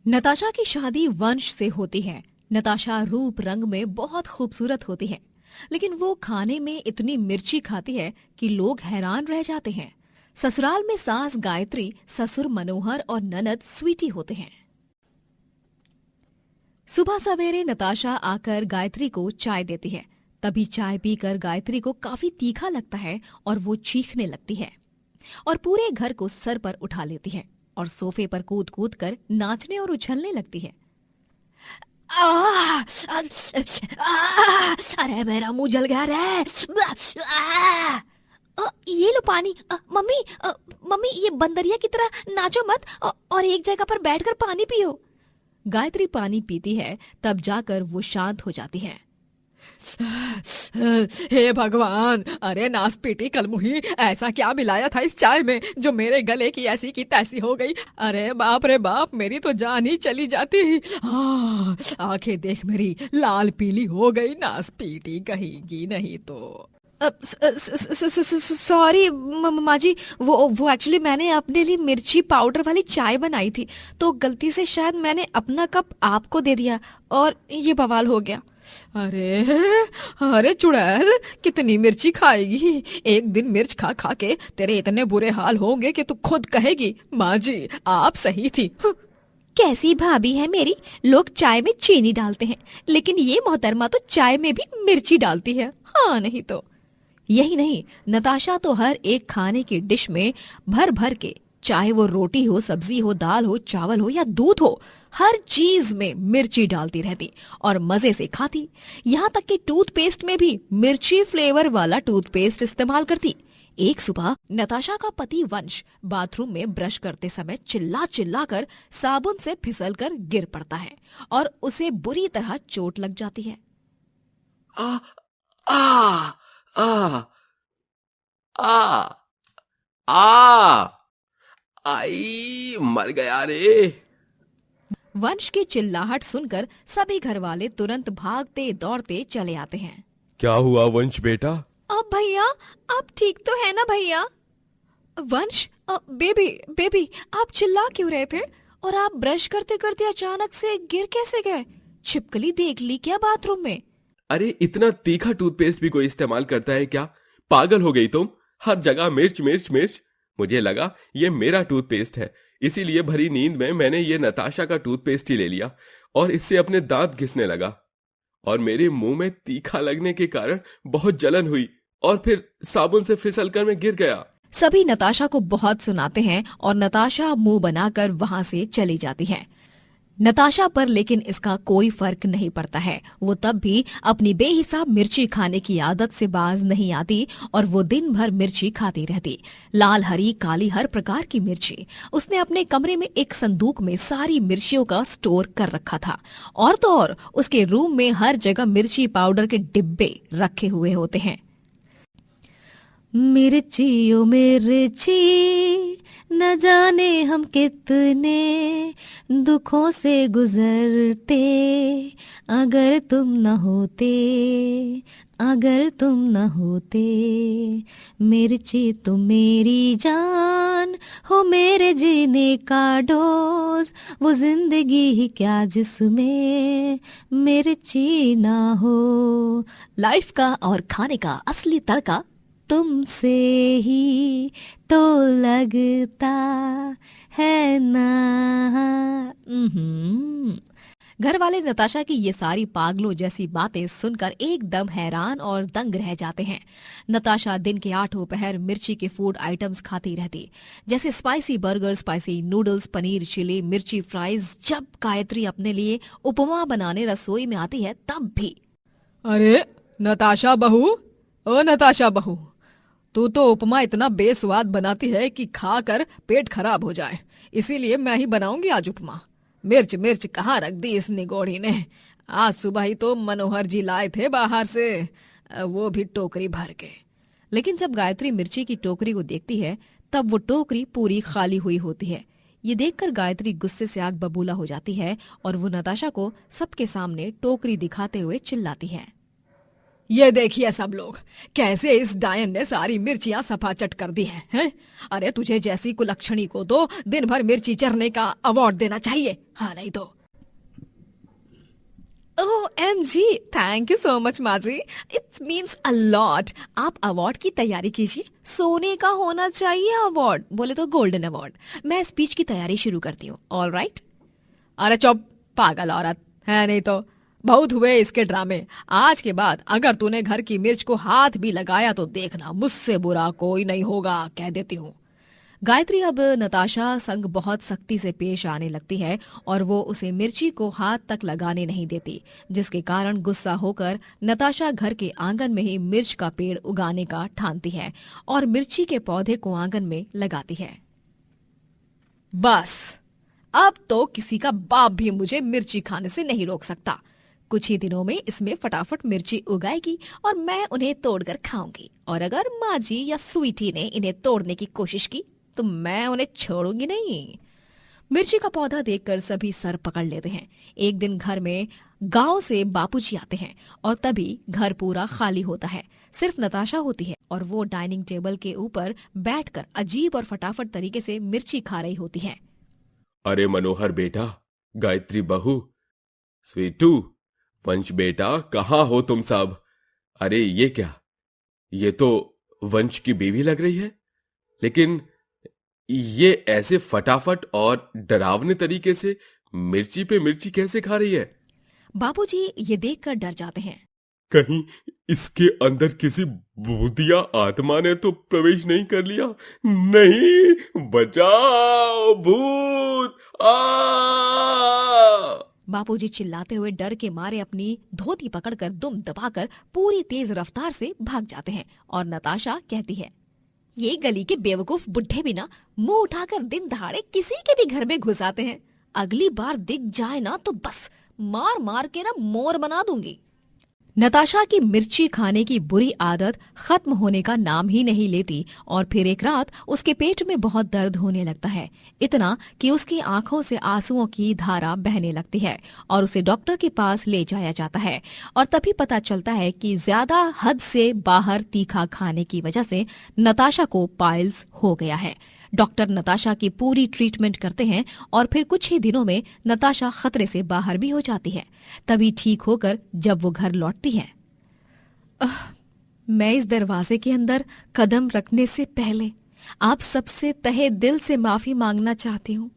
नताशा की शादी वंश से होती है। नताशा रूप रंग में बहुत खूबसूरत होती है, लेकिन वो खाने में इतनी मिर्ची खाती है कि लोग हैरान रह जाते हैं। ससुराल में सास गायत्री, ससुर मनोहर और ननद स्वीटी होते हैं। सुबह सवेरे नताशा आकर गायत्री को चाय देती है। तभी चाय पीकर गायत्री को काफी तीखा लगता है और वो चीखने लगती है और पूरे घर को सर पर उठा लेती है और सोफे पर कूद कूद कर नाचने और उछलने लगती है। आह! अरे मेरा मुंह जल गया रे! ये लो पानी। मम्मी ये बंदरिया की तरह नाचो मत और एक जगह पर बैठकर पानी पियो। गायत्री पानी पीती है, तब जाकर वो शांत हो जाती है। हे भगवान, अरे नासपीटी कलमुही, ऐसा क्या मिलाया था इस चाय में जो मेरे गले की ऐसी की तैसी हो गई। अरे बाप रे बाप, मेरी तो जान ही चली जाती। आंखें देख मेरी लाल पीली हो गई, नासपीटी कहेगी नहीं तो। सॉरी माँ जी, वो एक्चुअली मैंने अपने लिए मिर्ची पाउडर वाली चाय बनाई थी, तो गलती से शायद मैंने अपना कप आपको दे दिया और ये बवाल हो गया। अरे अरे चुड़ैल, कितनी मिर्ची खाएगी? एक दिन मिर्च खा खा के तेरे इतने बुरे हाल होंगे कि तू खुद कहेगी माँ जी आप सही थी। कैसी भाभी है मेरी, लोग चाय में चीनी डालते हैं, लेकिन ये मोहतरमा तो चाय में भी मिर्ची डालती है। हाँ नहीं तो। यही नहीं, नताशा तो हर एक खाने की डिश में भर भर के, चाहे वो रोटी हो, सब्जी हो, दाल हो, चावल हो या दूध हो, हर चीज में मिर्ची डालती रहती और मजे से खाती। यहाँ तक कि टूथपेस्ट में भी मिर्ची फ्लेवर वाला टूथपेस्ट इस्तेमाल करती। एक सुबह नताशा का पति वंश बाथरूम में ब्रश करते समय चिल्ला चिल्ला कर साबुन से फिसल कर गिर पड़ता है और उसे बुरी तरह चोट लग जाती है। आ आ आ आ आ आई, मर गया रे। वंश की चिल्लाहट सुनकर सभी घर वाले तुरंत भागते दौड़ते चले आते हैं। क्या हुआ वंश बेटा? अब भैया, आप ठीक तो है ना भैया? वंश, बेबी बेबी, आप चिल्ला क्यों रहे थे? और आप ब्रश करते करते अचानक से गिर कैसे गए? छिपकली देख ली क्या बाथरूम में? अरे इतना तीखा टूथपेस्ट भी कोई इस्तेमाल करता है क्या? पागल हो गई तुम? हर जगह मिर्च मिर्च मिर्च। मुझे लगा ये मेरा टूथपेस्ट है, इसीलिए भरी नींद में मैंने ये नताशा का टूथपेस्ट ही ले लिया और इससे अपने दांत घिसने लगा और मेरे मुंह में तीखा लगने के कारण बहुत जलन हुई और फिर साबुन से फिसलकर मैं गिर गया। सभी नताशा को बहुत सुनाते हैं और नताशा मुंह बनाकर वहां से चली जाती है। नताशा पर लेकिन इसका कोई फर्क नहीं पड़ता है। वो तब भी अपनी बेहिसाब मिर्ची खाने की आदत से बाज नहीं आती और वो दिन भर मिर्ची खाती रहती। लाल, हरी, काली, हर प्रकार की मिर्ची। उसने अपने कमरे में एक संदूक में सारी मिर्चियों का स्टोर कर रखा था और तो और उसके रूम में हर जगह मिर्ची पाउडर के डिब्बे रखे हुए होते हैं। मिर्ची ओ मिर्ची, न जाने हम कितने दुखों से गुजरते, अगर तुम न होते, अगर तुम न होते। मिर्ची तुम मेरी जान हो, मेरे जीने का डोज, वो जिंदगी ही क्या जिसमें मिर्ची ना हो। लाइफ का और खाने का असली तड़का तुमसे ही तो लगता है ना। घर वाले नताशा की ये सारी पागलों जैसी बातें सुनकर एकदम हैरान और दंग रह जाते हैं। नताशा दिन के 8 पहर मिर्ची के फूड आइटम्स खाती रहती, जैसे spicy burger, spicy noodles, paneer chilli, mirchi fries. जब गायत्री अपने लिए उपमा बनाने रसोई में आती है तब भी, अरे नताशा बहू, ओ नताशा बहू, तू तो उपमा इतना बेस्वाद बनाती है कि खाकर पेट खराब हो जाए, इसीलिए मैं ही बनाऊंगी आज उपमा। मिर्च मिर्च कहाँ रख दी इस निगोड़ी ने? आज सुबह ही तो मनोहर जी लाए थे बाहर से, वो भी टोकरी भर के। लेकिन जब गायत्री मिर्ची की टोकरी को देखती है तब वो टोकरी पूरी खाली हुई होती है। ये देखकर गायत्री गुस्से से आग बबूला हो जाती है और वो नताशा को सबके सामने टोकरी दिखाते हुए चिल्लाती है। ये देखिए सब लोग, कैसे इस डायन ने सारी मिर्चियां सफाचट कर दी हैं। अरे तुझे जैसी कुलक्षणी को तो दिन भर मिर्ची चरने का अवार्ड देना चाहिए, हाँ नहीं तो। Oh M G, thank you so much माँ जी, इट मीन्स अ लॉट। आप अवार्ड की तैयारी कीजिए, सोने का होना चाहिए अवार्ड, बोले तो गोल्डन अवार्ड। मैं स्पीच की तैयारी शुरू करती हूँ, ऑल राइट। अरे चुप पागल औरत, है नहीं तो। बहुत हुए इसके ड्रामे। आज के बाद अगर तूने घर की मिर्च को हाथ भी लगाया तो देखना मुझसे बुरा कोई नहीं होगा, कह देती हूँ। गायत्री अब नताशा संग बहुत सख्ती से पेश आने लगती है और वो उसे मिर्ची को हाथ तक लगाने नहीं देती, जिसके कारण गुस्सा होकर नताशा घर के आंगन में ही मिर्च का पेड़ उगाने का ठानती है और मिर्ची के पौधे को आंगन में लगाती है। बस अब तो किसी का बाप भी मुझे मिर्ची खाने से नहीं रोक सकता। कुछ ही दिनों में इसमें फटाफट मिर्ची उगाएगी और मैं उन्हें तोड़कर खाऊंगी, और अगर माँ जी या स्वीटी ने इन्हें तोड़ने की कोशिश की तो मैं उन्हें छोड़ूंगी नहीं। मिर्ची का पौधा देखकर सभी सर पकड़ लेते हैं। एक दिन घर में गांव से बापूजी आते हैं और तभी घर पूरा खाली होता है। सिर्फ नताशा होती है और वो डाइनिंग टेबल के ऊपर बैठकर अजीब और फटाफट तरीके से मिर्ची खा रही होती है। अरे मनोहर बेटा, गायत्री बहू, स्वीटू, वंश बेटा, कहाँ हो तुम सब? अरे ये क्या, ये तो वंश की बीवी लग रही है, लेकिन ये ऐसे फटाफट और डरावने तरीके से मिर्ची पे मिर्ची कैसे खा रही है? बापूजी ये देखकर डर जाते हैं। कहीं इसके अंदर किसी भूतिया आत्मा ने तो प्रवेश नहीं कर लिया? नहीं, बचाओ, भूत आ! बापूजी चिल्लाते हुए डर के मारे अपनी धोती पकड़कर दुम दबाकर पूरी तेज रफ्तार से भाग जाते हैं और नताशा कहती है, ये गली के बेवकूफ बुढ़े भी ना मुंह उठाकर दिन दहाड़े किसी के भी घर में घुस आते हैं। अगली बार दिख जाए ना तो बस मार मार के ना मोर बना दूंगी। नताशा की मिर्ची खाने की बुरी आदत खत्म होने का नाम ही नहीं लेती और फिर एक रात उसके पेट में बहुत दर्द होने लगता है, इतना कि उसकी आंखों से आंसुओं की धारा बहने लगती है और उसे डॉक्टर के पास ले जाया जाता है। और तभी पता चलता है कि ज्यादा हद से बाहर तीखा खाने की वजह से नताशा को पाइल्स हो गया है। डॉक्टर नताशा की पूरी ट्रीटमेंट करते हैं और फिर कुछ ही दिनों में नताशा खतरे से बाहर भी हो जाती है। तभी ठीक होकर जब वो घर लौटती है, मैं इस दरवाजे के अंदर कदम रखने से पहले आप सबसे तहे दिल से माफी मांगना चाहती हूँ।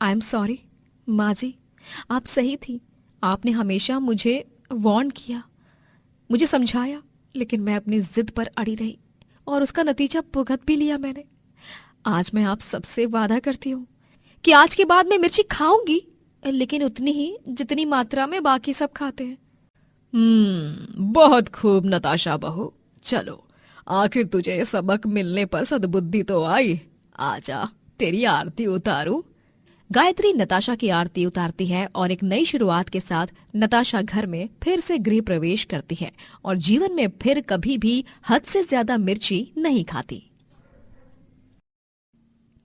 आई एम सॉरी माँ जी, आप सही थी। आपने हमेशा मुझे वार्न किया, मुझे समझाया, लेकिन मैं अपनी जिद पर अड़ी रही और उसका नतीजा भुगत भी लिया मैंने। आज मैं आप सबसे वादा करती हूँ कि आज के बाद मैं मिर्ची खाऊंगी, लेकिन उतनी ही जितनी मात्रा में बाकी सब खाते हैं। बहुत खूब नताशा बहू, चलो आखिर तुझे सबक मिलने पर सद्बुद्धि तो आई। आजा तेरी आरती उतारूं। गायत्री नताशा की आरती उतारती है और एक नई शुरुआत के साथ नताशा घर में फिर से गृह प्रवेश करती है और जीवन में फिर कभी भी हद से ज्यादा मिर्ची नहीं खाती।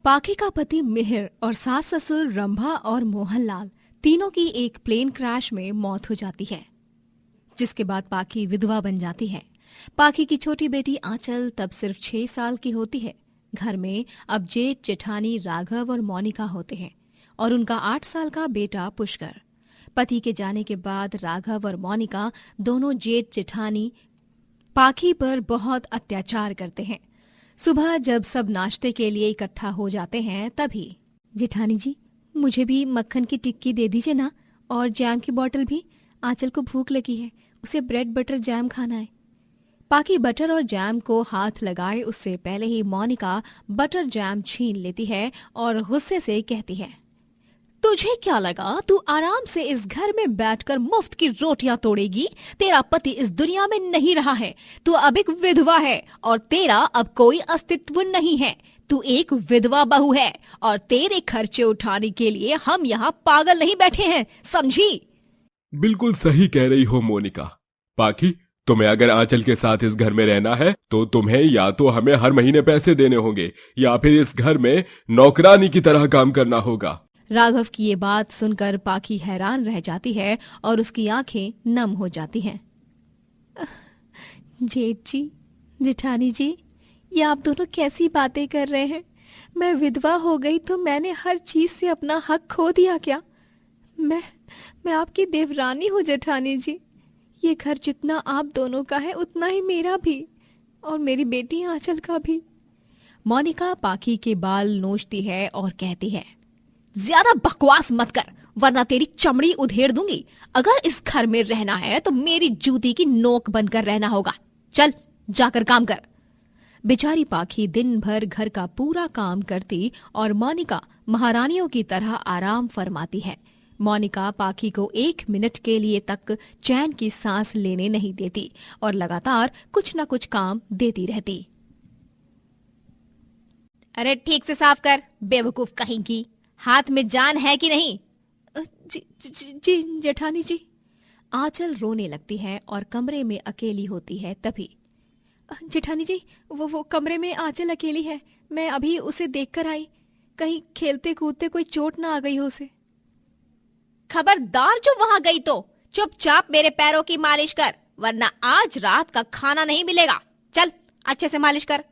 पाखी का पति मिहिर और सास ससुर रंभा और मोहनलाल तीनों की एक प्लेन क्रैश में मौत हो जाती है, जिसके बाद पाखी विधवा बन जाती है। पाखी की छोटी बेटी आंचल तब सिर्फ 6 साल की होती है। घर में अब जेठ जेठानी राघव और मोनिका होते हैं और उनका 8 साल का बेटा पुष्कर। पति के जाने के बाद राघव और मोनिका दोनों जेठ जेठानी पाखी पर बहुत अत्याचार करते हैं। सुबह जब सब नाश्ते के लिए इकट्ठा हो जाते हैं तभी, जेठानी जी मुझे भी मक्खन की टिक्की दे दीजिए ना, और जैम की बोतल भी, आंचल को भूख लगी है, उसे ब्रेड बटर जैम खाना है। पाखी बटर और जैम को हाथ लगाए उससे पहले ही मोनिका बटर जैम छीन लेती है और गुस्से से कहती है, तुझे क्या लगा तू आराम से इस घर में बैठकर मुफ्त की रोटियां तोड़ेगी? तेरा पति इस दुनिया में नहीं रहा है, तू अब एक विधवा है और तेरा अब कोई अस्तित्व नहीं है। तू एक विधवा बहू है और तेरे खर्चे उठाने के लिए हम यहाँ पागल नहीं बैठे हैं, समझी? बिल्कुल सही कह रही हो मोनिका। पाखी, तुम्हें अगर आंचल के साथ इस घर में रहना है तो तुम्हें या तो हमें हर महीने पैसे देने होंगे या फिर इस घर में नौकरानी की तरह काम करना होगा। राघव की ये बात सुनकर पाखी हैरान रह जाती है और उसकी आंखें नम हो जाती हैं। जेठ जी, जेठानी जी, ये आप दोनों कैसी बातें कर रहे हैं? मैं विधवा हो गई तो मैंने हर चीज से अपना हक खो दिया क्या? मैं मैं आपकी देवरानी हूँ जेठानी जी। ये घर जितना आप दोनों का है उतना ही मेरा भी, और मेरी बेटी आंचल का भी। मोनिका पाखी के बाल नोचती है और कहती है, ज्यादा बकवास मत कर वरना तेरी चमड़ी उधेड़ दूंगी। अगर इस घर में रहना है तो मेरी जूती की नोक बनकर रहना होगा। चल जाकर काम कर। बेचारी पाखी दिन भर घर का पूरा काम करती और मोनिका महारानियों की तरह आराम फरमाती है। मोनिका पाखी को 1 मिनट के लिए तक चैन की सांस लेने नहीं देती और लगातार कुछ न कुछ काम देती रहती। अरे ठीक से साफ कर, बेवकूफ कहीं की। हाथ में जान है कि नहीं? जी जेठानी जी। आंचल रोने लगती है और कमरे में अकेली होती है। तभी, जेठानी जी, वो कमरे में आंचल अकेली है। मैं अभी उसे देखकर आई। कहीं खेलते कूदते कोई चोट ना आ गई हो उसे। खबरदार जो वहां गई तो चुपचाप मेरे पैरों की मालिश कर, वरना आज रात का खाना नहीं मिलेगा। चल अच्छे से मालिश कर।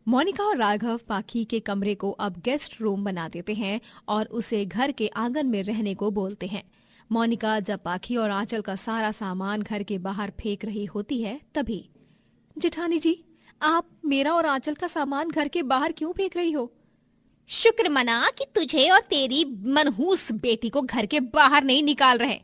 मोनिका और राघव पाखी के कमरे को अब गेस्ट रूम बना देते हैं और उसे घर के आंगन में रहने को बोलते हैं। मोनिका जब पाखी और आंचल का सारा सामान घर के बाहर फेंक रही होती है तभी, जेठानी जी, आप मेरा और आंचल का सामान घर के बाहर क्यों फेंक रही हो? शुक्र मना कि तुझे और तेरी मनहूस बेटी को घर के बाहर नहीं निकाल रहे।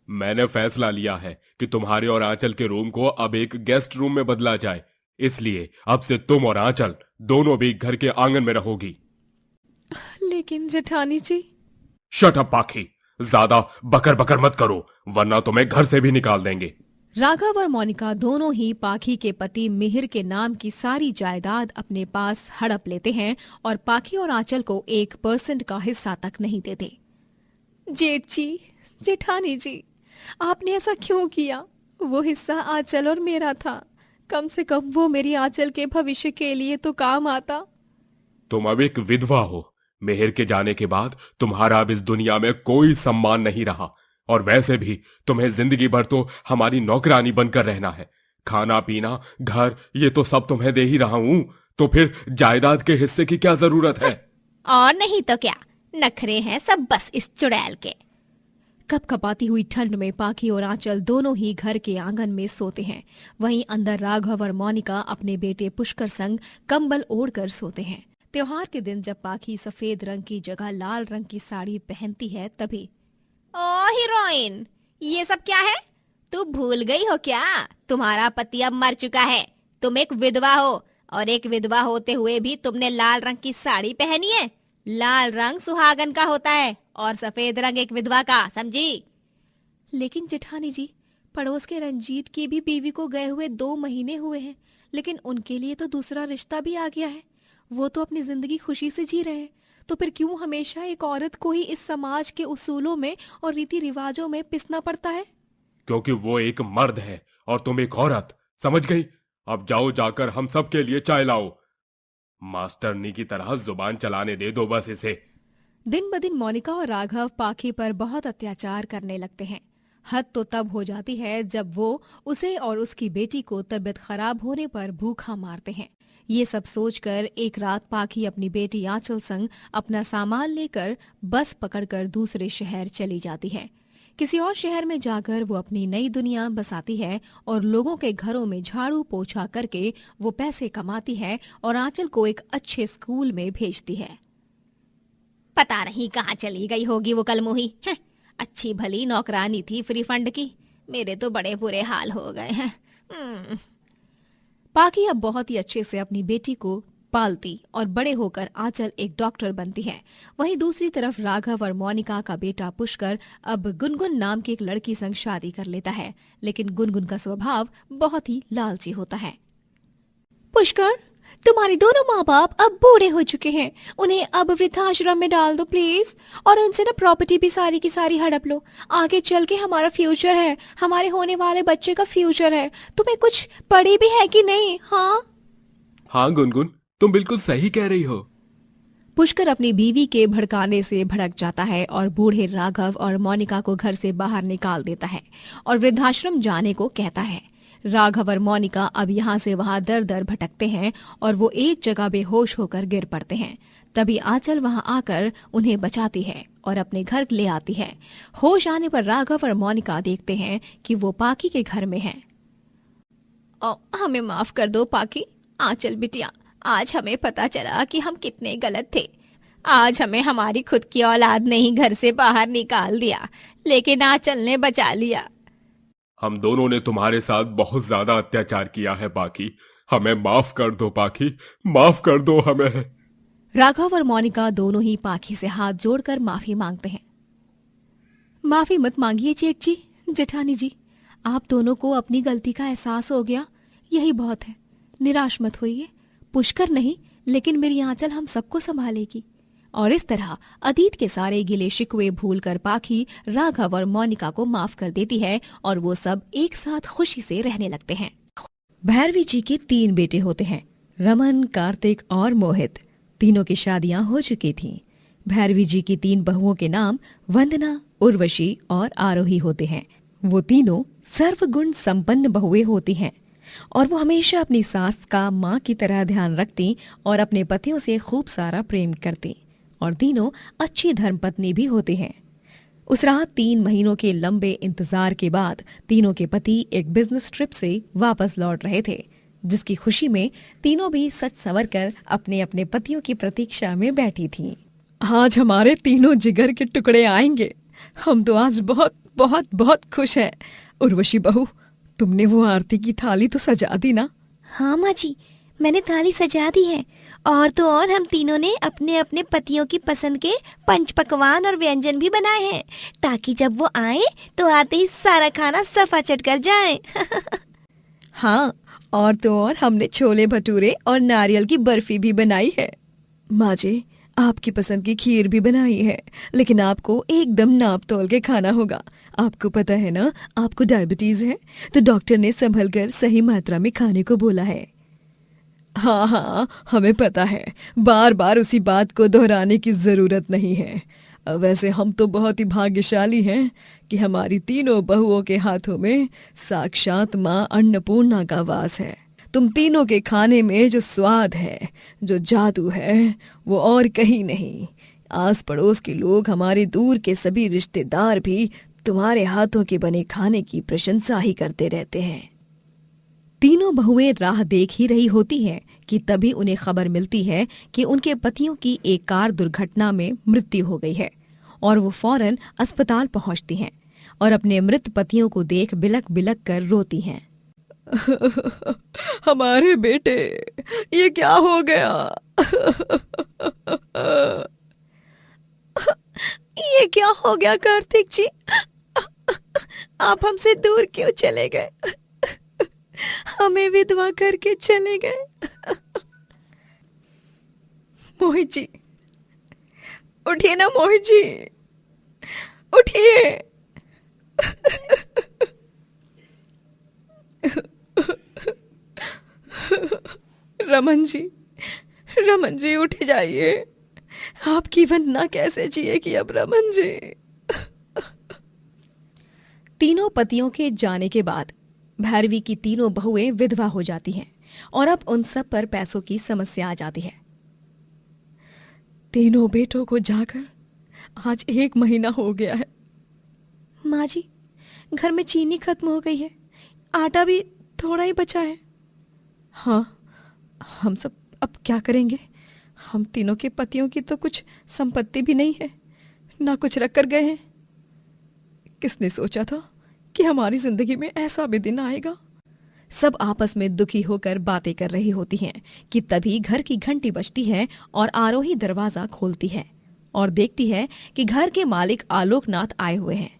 मैंने फैसला लिया है कि तुम्हारे और आंचल के रूम को अब एक गेस्ट रूम में बदला जाए, इसलिए अब से तुम और आंचल दोनों भी घर के आंगन में रहोगी। लेकिन जेठानी जी। शट अप पाखी, ज्यादा बकर बकर मत करो वरना तुम्हें घर से भी निकाल देंगे। राघव और मोनिका दोनों ही पाखी के पति मिहिर के नाम की सारी जायदाद अपने पास हड़प लेते हैं और पाखी और आंचल को 1% का हिस्सा तक नहीं देते। जेठ जी, जेठानी जी, आपने ऐसा क्यों किया? वो हिस्सा आंचल और मेरा था। कम से कम वो मेरी आंचल के भविष्य के लिए तो काम आता। तुम अब एक विधवा हो। मिहिर के जाने के बाद तुम्हारा अब इस दुनिया में कोई सम्मान नहीं रहा, और वैसे भी तुम्हें जिंदगी भर तो हमारी नौकरानी बनकर रहना है। खाना पीना घर ये तो सब तुम्हें दे ही रहा हूं, तो फिर जायदाद के हिस्से की क्या जरूरत है? और नहीं तो क्या, नखरे हैं सब बस इस चुड़ैल के। कपकपाती हुई ठंड में पाखी और आंचल दोनों ही घर के आंगन में सोते हैं। वहीं अंदर राघव और मोनिका अपने बेटे पुष्कर संग कंबल ओढ़कर सोते हैं। त्योहार के दिन जब पाखी सफेद रंग की जगह लाल रंग की साड़ी पहनती है तभी, ओ हीरोइन, ये सब क्या है? तू भूल गई हो क्या? तुम्हारा पति अब मर चुका है। तुम एक विधवा हो, और एक विधवा होते हुए भी तुमने लाल रंग की साड़ी पहनी है। लाल रंग सुहागन का होता है और सफेद रंग एक विधवा का, समझी? लेकिन जेठानी जी, पड़ोस के रंजीत की भी बीवी को गए हुए 2 महीने हुए हैं, लेकिन उनके लिए तो दूसरा रिश्ता भी आ गया है। वो तो अपनी जिंदगी खुशी से जी रहे हैं। तो फिर क्यों हमेशा एक औरत को ही इस समाज के उसूलों में और रीति रिवाजों में पिसना पड़ता है? क्योंकि वो एक मर्द है और तुम एक औरत, समझ गई? अब जाओ, जाकर हम सब के लिए चाय लाओ। मास्टरनी की तरह जुबान चलाने दे दो बस इसे। दिन ब दिन मोनिका और राघव पाखी पर बहुत अत्याचार करने लगते हैं। हद तो तब हो जाती है जब वो उसे और उसकी बेटी को तबीयत खराब होने पर भूखा मारते हैं। ये सब सोचकर एक रात पाखी अपनी बेटी आंचल संग अपना सामान लेकर बस पकड़कर दूसरे शहर चली जाती है। किसी और शहर में जाकर वो अपनी नई दुनिया बसाती है और लोगों के घरों में झाड़ू पोछा करके वो पैसे कमाती है और आंचल को एक अच्छे स्कूल में भेजती है। पता नहीं कहाँ चली गई होगी वो कलमुही। अच्छी भली नौकरानी थी फ्री फंड की, मेरे तो बड़े बुरे हाल हो गए हैं। पाखी अब बहुत ही अच्छे से अपनी बेटी को पालती और बड़े होकर आंचल एक डॉक्टर बनती है। वहीं दूसरी तरफ राघव और मोनिका का बेटा पुष्कर अब गुनगुन नाम की एक लड़की संग शादी कर लेता है, लेकिन गुनगुन का स्वभाव बहुत ही लालची होता है। पुष्कर, तुम्हारे दोनों माँ बाप अब बूढ़े हो चुके हैं, उन्हें अब वृद्धाश्रम में डाल दो प्लीज, और उनसे ना प्रॉपर्टी भी सारी की सारी हड़प लो। आगे चल के हमारा फ्यूचर है, हमारे होने वाले बच्चे का फ्यूचर है। तुम्हें कुछ पड़ी भी है कि नहीं? हाँ गुनगुन, तुम बिल्कुल सही कह रही हो। पुष्कर अपनी बीवी के भड़काने से भड़क जाता है और बूढ़े राघव और मोनिका को घर से बाहर निकाल देता है और वृद्धाश्रम जाने को कहता है। राघव और मोनिका अब यहाँ से वहाँ दर दर भटकते हैं और वो एक जगह बेहोश होकर गिर पड़ते हैं। तभी आंचल वहाँ आकर उन्हें बचाती है और अपने घर ले आती है। होश आने पर राघव और मोनिका देखते हैं कि वो पाकी के घर में हैं। हमें माफ कर दो पाकी। आंचल बिटिया, आज हमें पता चला कि हम कितने गलत थे। आज हमें हमारी खुद की औलाद ने ही घर से बाहर निकाल दिया, लेकिन आंचल ने बचा लिया। हम दोनों ने तुम्हारे साथ बहुत ज्यादा अत्याचार किया है पाकी, हमें माफ कर दो पाकी, माफ कर दो हमें। राघव और मोनिका दोनों ही पाखी से हाथ जोड़कर माफी मांगते हैं। माफी मत मांगिए जेठ जी, जेठानी जी, आप दोनों को अपनी गलती का एहसास हो गया, यही बहुत है। निराश मत होइए, पुष्कर नहीं लेकिन मेरी आंचल हम सबको संभालेगी। और इस तरह अतीत के सारे गिले शिकवे भूलकर पाखी राघव और मोनिका को माफ कर देती है और वो सब एक साथ खुशी से रहने लगते हैं। भैरवी जी के 3 बेटे होते हैं, रमन, कार्तिक और मोहित। तीनों की शादियां हो चुकी थीं। भैरवी जी की 3 बहुओं के नाम वंदना, उर्वशी और आरोही होते हैं। वो तीनों सर्वगुण संपन्न बहुएं होती हैं और वो हमेशा अपनी सास का माँ की तरह ध्यान रखती और अपने पतियों से खूब सारा प्रेम करती और तीनों अच्छी धर्मपत्नी भी होती हैं। उस रात 3 महीनों के लंबे इंतजार के बाद तीनों के पति एक बिजनेस ट्रिप से वापस लौट रहे थे, जिसकी खुशी में तीनों भी सच संवर कर अपने अपने पतियों की प्रतीक्षा में बैठी थीं। आज हमारे तीनों जिगर के टुकड़े आएंगे, हम तो आज बहुत बहुत बहुत खुश हैं। उर्वशी बहू, तुमने वो आरती की थाली तो सजा दी ना? हाँ माँ जी, मैंने थाली सजा दी है। और तो और हम तीनों ने अपने अपने पतियों की पसंद के पंच पकवान और व्यंजन भी बनाए हैं, ताकि जब वो आए तो आते ही सारा खाना सफा चट कर जाए। हाँ, और तो और हमने छोले भटूरे और नारियल की बर्फी भी बनाई है। माँ जी, आपकी पसंद की खीर भी बनाई है, लेकिन आपको एकदम नाप तोल के खाना होगा। आपको पता है ना, आपको डायबिटीज है, तो डॉक्टर ने संभल कर सही मात्रा में खाने को बोला है। हाँ हाँ, हमें पता है, बार बार उसी बात को दोहराने की जरूरत नहीं है। वैसे हम तो बहुत ही भाग्यशाली हैं कि हमारी तीनों बहुओं के हाथों में साक्षात माँ अन्नपूर्णा का वास है। तुम तीनों के खाने में जो स्वाद है, जो जादू है, वो और कहीं नहीं। आस पड़ोस के लोग, हमारे दूर के सभी रिश्तेदार भी तुम्हारे हाथों के बने खाने की प्रशंसा ही करते रहते हैं। तीनों बहुएं राह देख ही रही होती हैं कि तभी उन्हें खबर मिलती है कि उनके पतियों की एक कार दुर्घटना में मृत्यु हो गई है और वो फौरन अस्पताल पहुंचती हैं और अपने मृत पतियों को देख बिलक बिलक कर रोती हैं। हमारे बेटे, ये क्या हो गया? ये क्या हो गया कार्तिक जी? आप हमसे दूर क्यों चले गए? हमें विधवा करके चले गए। मोहित जी, उठिए ना मोहित जी, उठिए। रमन जी, रमन जी उठ जाइए। आपकी वंदना कैसे जिएगी अब रमन जी? तीनों पतियों के जाने के बाद भैरवी की तीनों बहुएं विधवा हो जाती हैं और अब उन सब पर पैसों की समस्या आ जाती है। तीनों बेटों को जाकर आज 1 महीना हो गया है। माँ जी, घर में चीनी खत्म हो गई है, आटा भी थोड़ा ही बचा है। हाँ, हम सब अब क्या करेंगे? हम तीनों के पतियों की तो कुछ संपत्ति भी नहीं है, ना कुछ रख कर गए हैं। किसने सोचा था कि हमारी जिंदगी में ऐसा भी दिन आएगा? सब आपस में दुखी होकर बातें कर रही होती हैं कि तभी घर की घंटी बजती है और आरोही दरवाजा खोलती है और देखती है कि घर के मालिक आलोकनाथ आए हुए हैं।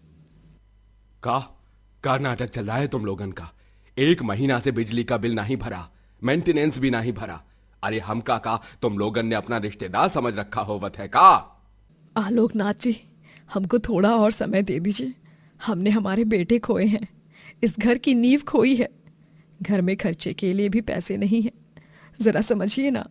का नाटक चल रहा है तुम लोगन का? 1 महीना से बिजली का बिल नहीं भरा, मेंटेनेंस भी नहीं भरा। अरे हम का तुम लोगन ने अपना रिश्तेदार समझ रखा होवत है का? आलोकनाथ जी, हमको थोड़ा और समय दे दीजिए। हमने हमारे बेटे खोए हैं, इस घर की नींव खोई है, घर में खर्चे के लिए भी पैसे नहीं हैं, जरा समझिए ना।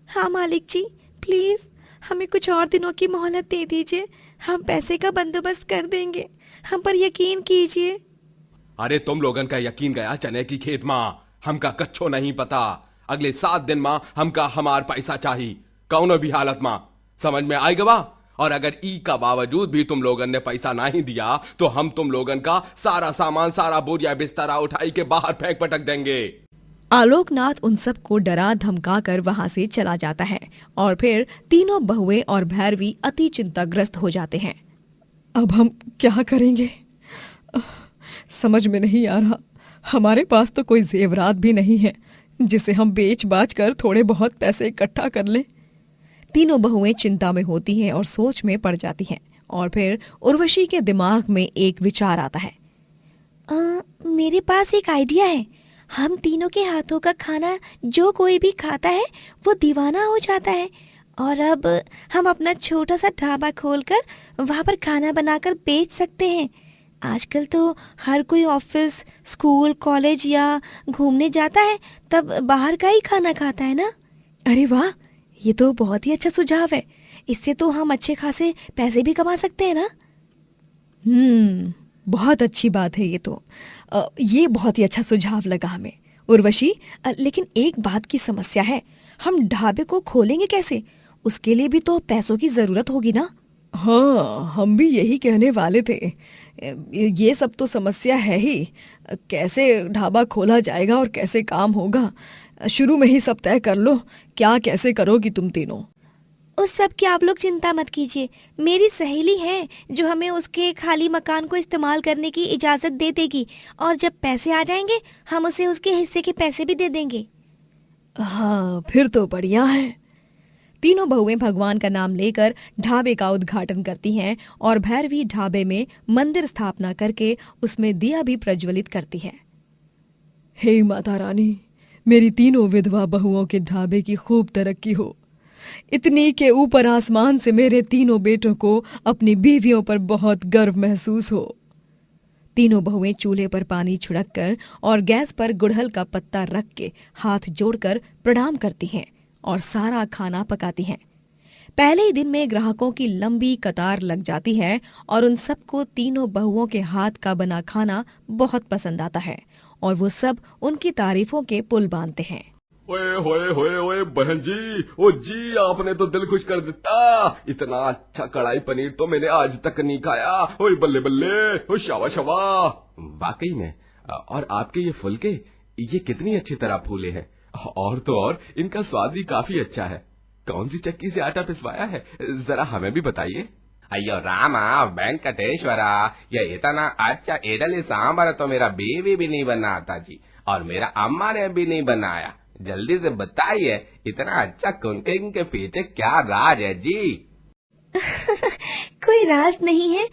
हाँ मालिक जी, प्लीज हमें कुछ और दिनों की मोहलत दे दीजिए, हम पैसे का बंदोबस्त कर देंगे, हम पर यकीन कीजिए। अरे तुम लोगन का यकीन गया चने की खेत मां, हमका कच्छो नहीं पता। अगले 7 दिन मां हमका हमार पैसा चाहिए, कौनो भी हालत मां, समझ में आई गवा। और अगर ई का बावजूद भी तुम लोगन ने पैसा नहीं दिया तो हम तुम लोगन का सारा सामान, सारा बोरिया बिस्तरा उठाई के बाहर फेंक पटक देंगे। आलोकनाथ उन सबको डरा धमका कर वहां से चला जाता है और फिर तीनों बहुएं और भैरवी अति चिंताग्रस्त हो जाते हैं। अब हम क्या करेंगे, समझ में नहीं आ रहा। हमारे पास तो कोई जेवरात भी नहीं है जिसे हम बेच बाच कर थोड़े बहुत पैसे इकट्ठा कर लें। तीनों बहुएं चिंता में होती हैं और सोच में पड़ जाती हैं और फिर उर्वशी के दिमाग में एक विचार आता है। मेरे पास एक आइडिया है। हम तीनों के हाथों का खाना जो कोई भी खाता है वो दीवाना हो जाता है, और अब हम अपना छोटा सा ढाबा खोलकर वहाँ पर खाना बनाकर बेच सकते हैं। आजकल तो हर कोई ऑफिस, स्कूल, कॉलेज या घूमने जाता है तब बाहर का ही खाना खाता है ना। अरे वाह, ये तो बहुत ही अच्छा सुझाव है। इससे तो हम अच्छे खासे पैसे भी कमा सकते हैं ना। बहुत अच्छी बात है ये तो। ये बहुत ही अच्छा सुझाव लगा हमें। उर्वशी, लेकिन एक बात की समस्या है, हम ढाबे को खोलेंगे कैसे? उसके लिए भी तो पैसों की जरूरत होगी ना। हाँ, हम भी यही कहने वाले थे। ये सब तो समस्या है ही। कैसे ढाबा खोला जाएगा और कैसे काम होगा, शुरू में ही सब तय कर लो। क्या कैसे करोगी तुम तीनों? उस सब की आप लोग चिंता मत कीजिए। मेरी सहेली है जो हमें उसके खाली मकान को इस्तेमाल करने की इजाज़त दे देगी, और जब पैसे आ जाएंगे हम उसे उसके हिस्से के पैसे भी दे देंगे। हाँ, फिर तो बढ़िया है। तीनों बहुएं भगवान का नाम लेकर ढाबे का उद्घाटन करती हैं और भैरवी ढाबे में मंदिर स्थापना करके उसमें दिया भी प्रज्वलित करती है। हे माता रानी, मेरी तीनों विधवा बहुओं के ढाबे की खूब तरक्की हो। इतनी के ऊपर आसमान से मेरे तीनों बेटों को अपनी बीवियों पर बहुत गर्व महसूस हो। तीनों बहुएं चूल्हे पर पानी छिड़क कर और गैस पर गुड़हल का पत्ता रख के हाथ जोड़कर प्रणाम करती हैं और सारा खाना पकाती हैं। पहले ही दिन में ग्राहकों की लंबी कतार लग जाती है और उन सबको तीनों बहुओं के हाथ का बना खाना बहुत पसंद आता है और वो सब उनकी तारीफों के पुल बांधते हैं। ओए होए होए ओए बहन जी, ओ जी, आपने तो दिल खुश कर देता। इतना अच्छा कढ़ाई पनीर तो मैंने आज तक नहीं खाया। ओए बल्ले बल्ले, ओ शावा शावा। वाकई में, और आपके ये फुलके, ये कितनी अच्छी तरह फूले हैं, और तो और इनका स्वाद भी काफी अच्छा है। कौन सी चक्की से आटा पिसवाया है, जरा हमें भी बताइए। अयो रामा वेंकटेश्वरा, ये इतना अच्छा इडली सांभर तो मेरा बीवी भी नहीं बनाता जी, और मेरा अम्मा ने भी नहीं बनाया। जल्दी से बताइए, इतना अच्छा कुकिंग के पीछे क्या राज है जी? कोई राज नहीं है।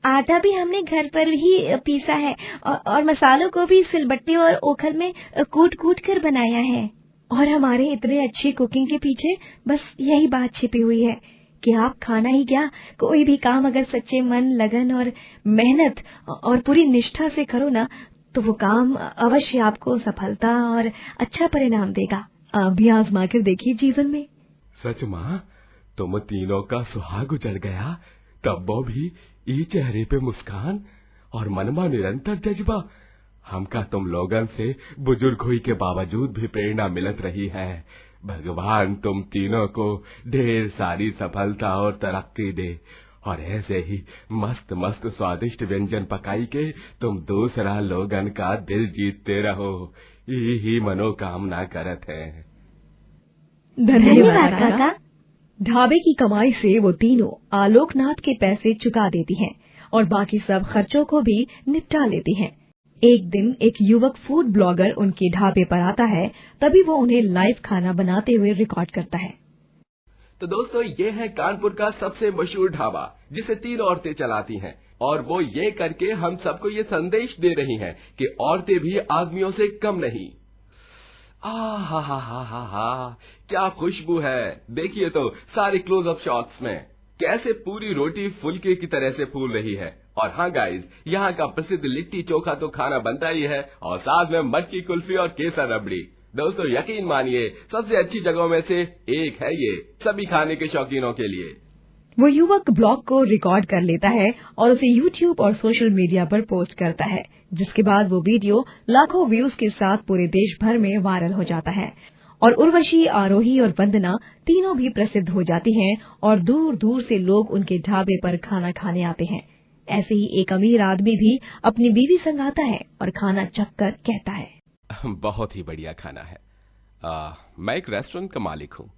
आटा भी हमने घर पर ही पीसा है, और मसालों को भी सिलबट्टे और ओखल में कूट कूट कर बनाया है। और हमारे इतने अच्छी कुकिंग के पीछे बस यही बात छिपी हुई है कि आप खाना ही क्या, कोई भी काम अगर सच्चे मन, लगन और मेहनत और पूरी निष्ठा से करो ना, तो वो काम अवश्य आपको सफलता और अच्छा परिणाम देगा। आप भी आजमा कर देखिए जीवन में। सच माँ, तुम तीनों का सुहाग उजड़ गया, तब वो भी ई चेहरे पे मुस्कान और मनमा निरंतर जज्बा। हमका तुम लोगन से बुजुर्ग हुई के बावजूद भी प्रेरणा मिलत रही है। भगवान तुम तीनों को ढेर सारी सफलता और तरक्की दे, और ऐसे ही मस्त मस्त स्वादिष्ट व्यंजन पकाई के तुम दूसरा लोगन का दिल जीतते रहो, यही मनोकामना करत है। धन्यवाद काका। ढाबे की कमाई से वो तीनों आलोकनाथ के पैसे चुका देती हैं और बाकी सब खर्चों को भी निपटा लेती हैं। एक दिन एक युवक फूड ब्लॉगर उनके ढाबे पर आता है, तभी वो उन्हें लाइव खाना बनाते हुए रिकॉर्ड करता है। तो दोस्तों, ये है कानपुर का सबसे मशहूर ढाबा जिसे 3 औरतें चलाती हैं, और वो ये करके हम सबको ये संदेश दे रही हैं कि औरतें भी आदमियों से कम नहीं। हा, क्या खुशबू है। देखिए तो सारे क्लोजअप शॉट्स में कैसे पूरी रोटी फुलके की तरह से फूल रही है। और हाँ गाइस, यहाँ का प्रसिद्ध लिट्टी चोखा तो खाना बनता ही है, और साथ में मटकी कुल्फी और केसर रबड़ी। दोस्तों यकीन मानिए, सबसे अच्छी जगहों में से एक है ये, सभी खाने के शौकीनों के लिए। वो युवक ब्लॉग को रिकॉर्ड कर लेता है और उसे यूट्यूब और सोशल मीडिया पर पोस्ट करता है, जिसके बाद वो वीडियो लाखों व्यूज के साथ पूरे देश भर में वायरल हो जाता है और उर्वशी, आरोही और वंदना तीनों भी प्रसिद्ध हो जाती हैं और दूर दूर से लोग उनके ढाबे पर खाना खाने आते हैं। ऐसे ही एक अमीर आदमी भी अपनी बीवी संग आता है और खाना चखकर कहता है, बहुत ही बढ़िया खाना है। मैं एक रेस्टोरेंट का मालिक हूँ।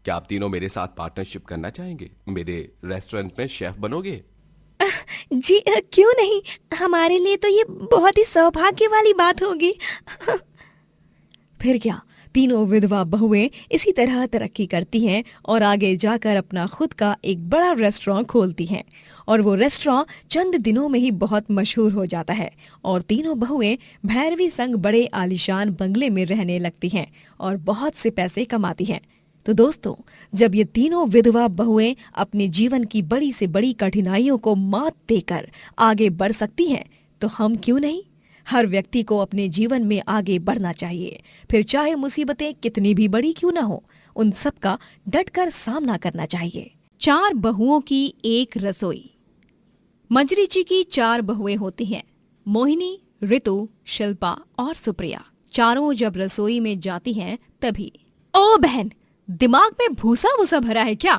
क्या आप तीनों मेरे साथ पार्टनरशिप करना चाहेंगे? मेरे रेस्टोरेंट में शेफ बनोगे? जी क्यों नहीं, हमारे लिए तो ये बहुत ही सौभाग्य वाली बात होगी। फिर क्या, तीनों विधवा बहुएं इसी तरह तरक्की करती हैं और आगे जाकर अपना खुद का एक बड़ा रेस्टोरेंट खोलती हैं और वो रेस्टोरेंट चंद दिनों में ही बहुत मशहूर हो जाता है और तीनों बहुएं भैरवी संग बड़े आलीशान बंगले में रहने लगती हैं और बहुत से पैसे कमाती हैं। तो दोस्तों, जब ये तीनों विधवा बहुएं अपने जीवन की बड़ी से बड़ी कठिनाइयों को मात देकर आगे बढ़ सकती हैं, तो हम क्यों नहीं? हर व्यक्ति को अपने जीवन में आगे बढ़ना चाहिए, फिर चाहे मुसीबतें कितनी भी बड़ी क्यों ना हो, उन सब का डटकर सामना करना चाहिए। 4 बहुओं की एक रसोई। मंजरी जी की 4 बहुएं होती हैं, मोहिनी, ऋतु, शिल्पा और सुप्रिया। चारों जब रसोई में जाती हैं तभी, ओ बहन, दिमाग में भूसा वूसा भरा है क्या?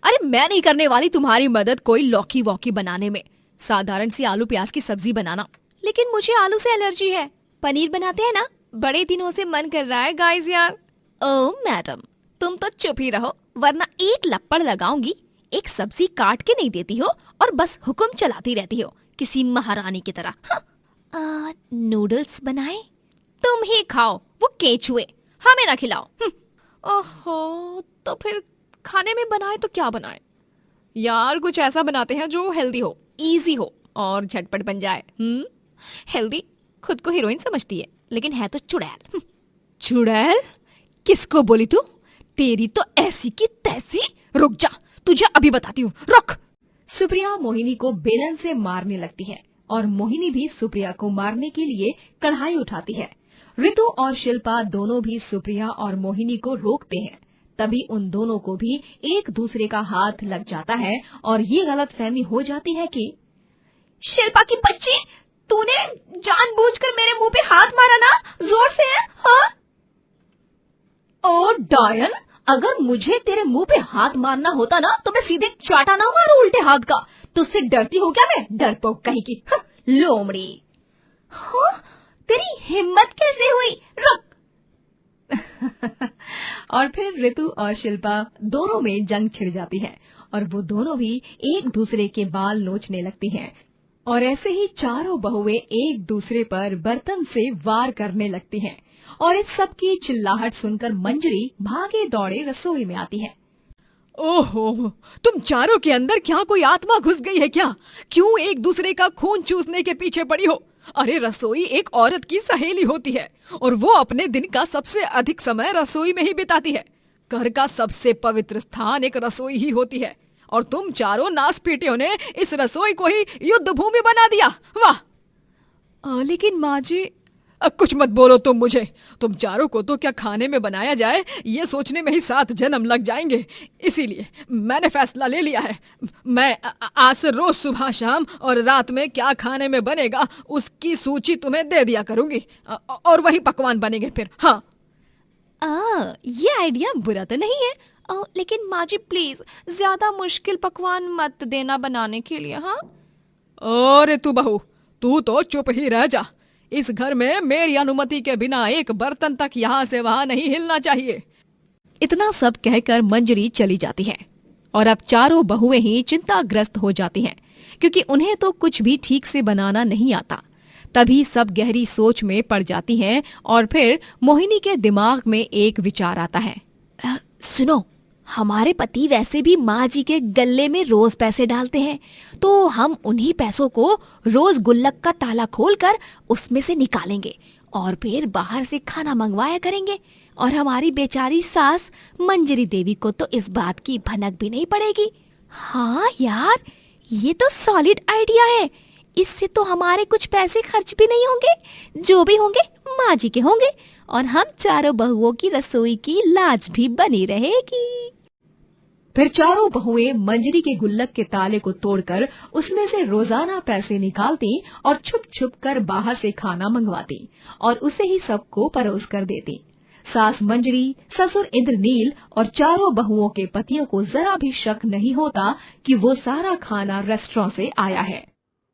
अरे मैं नहीं करने वाली तुम्हारी मदद कोई लौकी वौकी बनाने में, साधारण सी आलू प्याज की सब्जी बनाना। लेकिन मुझे आलू से एलर्जी है। पनीर बनाते हैं ना, बड़े दिनों से मन कर रहा है गाइस यार। ओ मैडम, तुम तो चुप ही रहो वरना एक लप्पड़ लगाऊंगी। एक सब्जी काट के नहीं देती हो और बस हुक्म चलाती रहती हो किसी महारानी की तरह। हाँ। नूडल्स बनाए? तुम ही खाओ, वो केचुए, हमें ना खिलाओ। ओहो, तो फिर खाने में बनाए तो क्या बनाए यार? कुछ ऐसा बनाते हैं जो हेल्दी हो, इजी हो और झटपट बन जाए। हेल्दी खुद को हीरोइन समझती है, लेकिन है तो चुड़ैल। चुड़ैल? किसको बोली तू? तेरी तो ऐसी की तैसी। रुक जा, तुझे अभी बताती हूँ, रुक। सुप्रिया मोहिनी को बेलन से मारने लगती है और मोहिनी भी सुप्रिया को मारने के लिए कढ़ाई उठाती है। ऋतु और शिल्पा दोनों भी सुप्रिया और मोहिनी को रोकते हैं। तभी उन दोनों को भी एक दूसरे का हाथ लग जाता है और ये गलतफहमी हो जाती है कि शिल्पा की बच्ची, तूने जानबूझकर मेरे मुंह पे हाथ मारा ना, जोर से? हाँ? ओ डायन, अगर मुझे तेरे मुंह पे हाथ मारना होता ना तो मैं सीधे चाटा ना मारूं उल्टे हाथ का। तुझसे डरती हो क्या मैं, डरपोक कहीं की? लोमड़ी। हाँ? तेरी हिम्मत कैसे हुई? रुक। और फिर ऋतु और शिल्पा दोनों में जंग छिड़ जाती है और वो दोनों भी एक दूसरे के बाल नोचने लगती हैं और ऐसे ही चारों बहुएं एक दूसरे पर बर्तन से वार करने लगती हैं और इस सब की चिल्लाहट सुनकर मंजरी भागे दौड़े रसोई में आती है। ओहो, तुम चारों के अंदर क्या कोई आत्मा घुस गई है क्या? क्यों एक दूसरे का खून चूसने के पीछे पड़ी हो? अरे रसोई एक औरत की सहेली होती है और वो अपने दिन का सबसे अधिक समय रसोई में ही बिताती है। घर का सबसे पवित्र स्थान एक रसोई ही होती है और तुम चारों नासपीटियों ने इस रसोई को ही युद्ध भूमि बना दिया। वाह! लेकिन माँ जी, कुछ मत बोलो तुम मुझे। तुम चारों को तो क्या खाने में बनाया जाए ये सोचने में ही 7 जन्म लग जाएंगे। इसीलिए मैंने फैसला ले लिया है, मैं आज से रोज सुबह शाम और रात में क्या खाने में बनेगा उसकी सूची तुम्हें दे दिया करूंगी और वही पकवान बनेंगे फिर। हाँ, ये आइडिया बुरा तो नहीं है। लेकिन माँ जी प्लीज ज्यादा मुश्किल पकवान मत देना बनाने के लिए। हाँ? अरे तू बहू, तू तो चुप ही रह जा। इस घर में मेरी अनुमति के बिना एक बर्तन तक यहाँ से वहां नहीं हिलना चाहिए। इतना सब कहकर मंजरी चली जाती है और अब चारों बहुएं ही चिंताग्रस्त हो जाती हैं क्योंकि उन्हें तो कुछ भी ठीक से बनाना नहीं आता। तभी सब गहरी सोच में पड़ जाती हैं और फिर मोहिनी के दिमाग में एक विचार आता है। सुनो, हमारे पति वैसे भी माँ जी के गल्ले में रोज पैसे डालते हैं, तो हम उन्हीं पैसों को रोज गुल्लक का ताला खोलकर उसमें से निकालेंगे और फिर बाहर से खाना मंगवाया करेंगे और हमारी बेचारी सास मंजरी देवी को तो इस बात की भनक भी नहीं पड़ेगी। हाँ यार, ये तो सॉलिड आइडिया है। इससे तो हमारे कुछ पैसे खर्च भी नहीं होंगे, जो भी होंगे माँ जी के होंगे और हम चारों बहुओं की रसोई की लाज भी बनी रहेगी। फिर चारों बहुएं मंजरी के गुल्लक के ताले को तोड़कर उसमें से रोजाना पैसे निकालती और छुप छुप कर बाहर से खाना मंगवाती और उसे ही सबको परोस कर देती। सास मंजरी, ससुर इंद्रनील और चारों बहुओं के पतियों को जरा भी शक नहीं होता कि वो सारा खाना रेस्टोरेंट से आया है।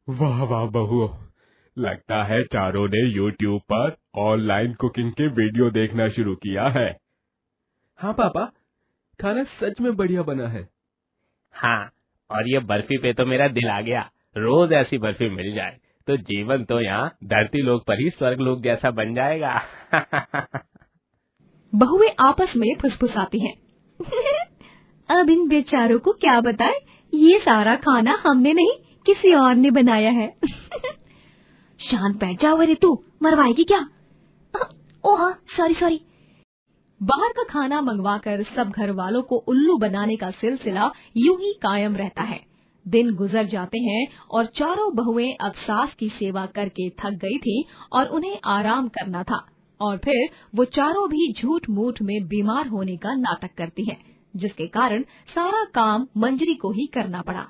वाह वाह बहू, लगता है चारों ने YouTube पर ऑनलाइन कुकिंग के वीडियो देखना शुरू किया है। हाँ पापा, खाना सच में बढ़िया बना है। हाँ, और ये बर्फी पे तो मेरा दिल आ गया। रोज ऐसी बर्फी मिल जाए तो जीवन तो यहाँ धरती लोक पर ही स्वर्ग लोक जैसा बन जाएगा। बहुएं आपस में फुसफुसाती हैं। अब इन बेचारों को क्या बताएं, ये सारा खाना हमने नहीं किसी और ने बनाया है। शांत बैठ जाओ ऋतु, मरवाएगी क्या? Oh sorry. बाहर का खाना मंगवाकर सब घर वालों को उल्लू बनाने का सिलसिला यूं ही कायम रहता है। दिन गुजर जाते हैं और चारों बहुएं अब सास की सेवा करके थक गई थी और उन्हें आराम करना था, और फिर वो चारों भी झूठ मूठ में बीमार होने का नाटक करती हैं, जिसके कारण सारा काम मंजरी को ही करना पड़ा।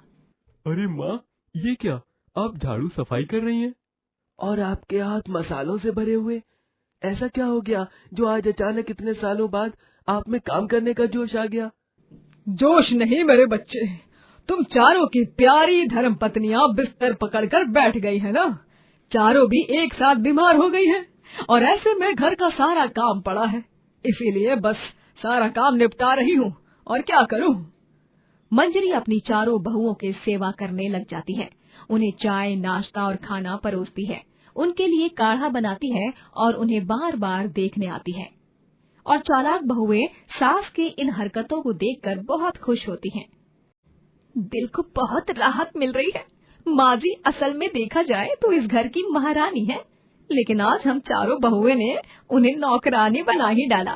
अरे माँ, ये क्या, आप झाड़ू सफाई कर रही हैं? और आपके हाथ मसालों से भरे हुए, ऐसा क्या हो गया जो आज अचानक इतने सालों बाद आप में काम करने का जोश आ गया? जोश नहीं मेरे बच्चे, तुम चारों की प्यारी धर्म पत्नियां बिस्तर पकड़कर बैठ गई है ना। चारों भी एक साथ बीमार हो गई हैं और ऐसे में घर का सारा काम पड़ा है, इसीलिए बस सारा काम निपटा रही हूँ, और क्या करूँ। मंजरी अपनी चारों बहुओं की सेवा करने लग जाती है। उन्हें चाय, नाश्ता और खाना परोसती है, उनके लिए काढ़ा बनाती है और उन्हें बार बार देखने आती है। और चालाक बहुएं सास के इन हरकतों को देखकर बहुत खुश होती हैं। दिल को बहुत राहत मिल रही है। माँ जी असल में देखा जाए तो इस घर की महारानी है, लेकिन आज हम चारों बहुएं ने उन्हें नौकरानी बना ही डाला।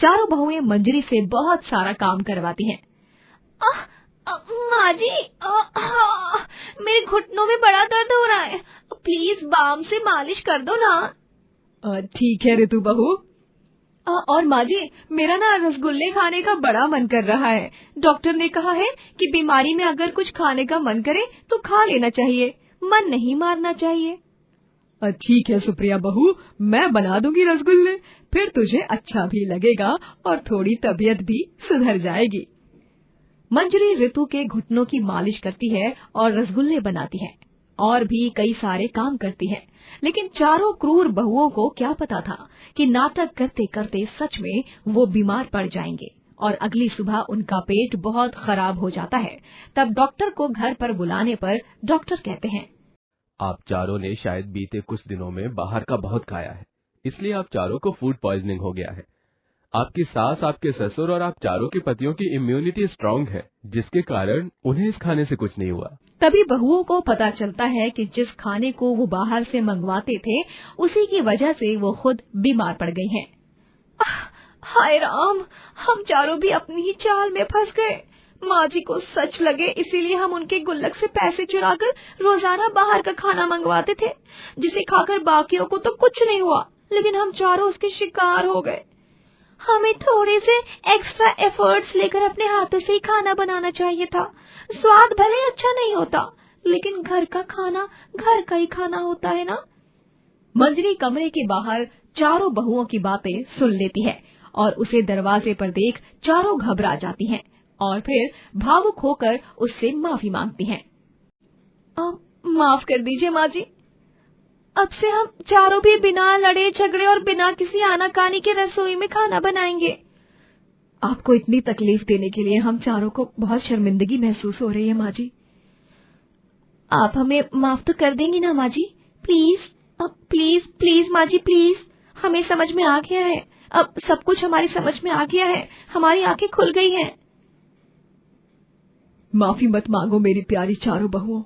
चारों बहुएं मंजरी से बहुत सारा काम करवाती हैं। माँ जी, मेरे घुटनों में बड़ा दर्द हो रहा है, प्लीज बाम से मालिश कर दो ना। ठीक है ऋतु बहू। और माँ जी, मेरा ना रसगुल्ले खाने का बड़ा मन कर रहा है। डॉक्टर ने कहा है कि बीमारी में अगर कुछ खाने का मन करे तो खा लेना चाहिए, मन नहीं मारना चाहिए। ठीक है सुप्रिया बहू, मैं बना दूंगी रसगुल्ले, फिर तुझे अच्छा भी लगेगा और थोड़ी तबीयत भी सुधर जाएगी। मंजरी ऋतु के घुटनों की मालिश करती है और रसगुल्ले बनाती है और भी कई सारे काम करती है, लेकिन चारों क्रूर बहुओं को क्या पता था कि नाटक करते करते सच में वो बीमार पड़ जाएंगे और अगली सुबह उनका पेट बहुत खराब हो जाता है। तब डॉक्टर को घर पर बुलाने पर डॉक्टर कहते हैं, आप चारों ने शायद बीते कुछ दिनों में बाहर का बहुत खाया है, इसलिए आप चारों को फूड पॉइजनिंग हो गया है। आपकी सास, आपके ससुर और आप चारों के पतियों की इम्यूनिटी स्ट्रांग है, जिसके कारण उन्हें इस खाने से कुछ नहीं हुआ। तभी बहुओं को पता चलता है कि जिस खाने को वो बाहर से मंगवाते थे, उसी की वजह से वो खुद बीमार पड़ गई हैं। हाय राम, हम चारों भी अपनी ही चाल में फंस गए। माँ जी को सच लगे, इसीलिए हम उनके गुल्लक से पैसे चुराकर रोजाना बाहर का खाना मंगवाते थे, जिसे खाकर बाकियों को तो कुछ नहीं हुआ, लेकिन हम चारों उसके शिकार हो गए। हमें थोड़े से एक्स्ट्रा एफर्ट्स लेकर अपने हाथों से ही खाना बनाना चाहिए था। स्वाद भले अच्छा नहीं होता, लेकिन घर का खाना घर का ही खाना होता है ना। मंजरी कमरे के बाहर चारों बहुओं की बातें सुन लेती है और उसे दरवाजे पर देख चारों घबरा जाती हैं और फिर भावुक होकर उससे माफी मांगती हैं। माफ कर दीजिए माँ जी, अब से हम चारों भी बिना लड़े झगड़े और बिना किसी आनाकानी के रसोई में खाना बनाएंगे। आपको इतनी तकलीफ देने के लिए हम चारों को बहुत शर्मिंदगी महसूस हो रही है माँ जी। आप हमें माफ तो कर देंगी ना माँ जी? प्लीज प्लीज प्लीज माँ जी प्लीज, हमें समझ में आ गया है, अब सब कुछ हमारी समझ में आ गया है, हमारी आंखें खुल गई हैं। माफी मत मांगो मेरी प्यारी चारों बहुओं,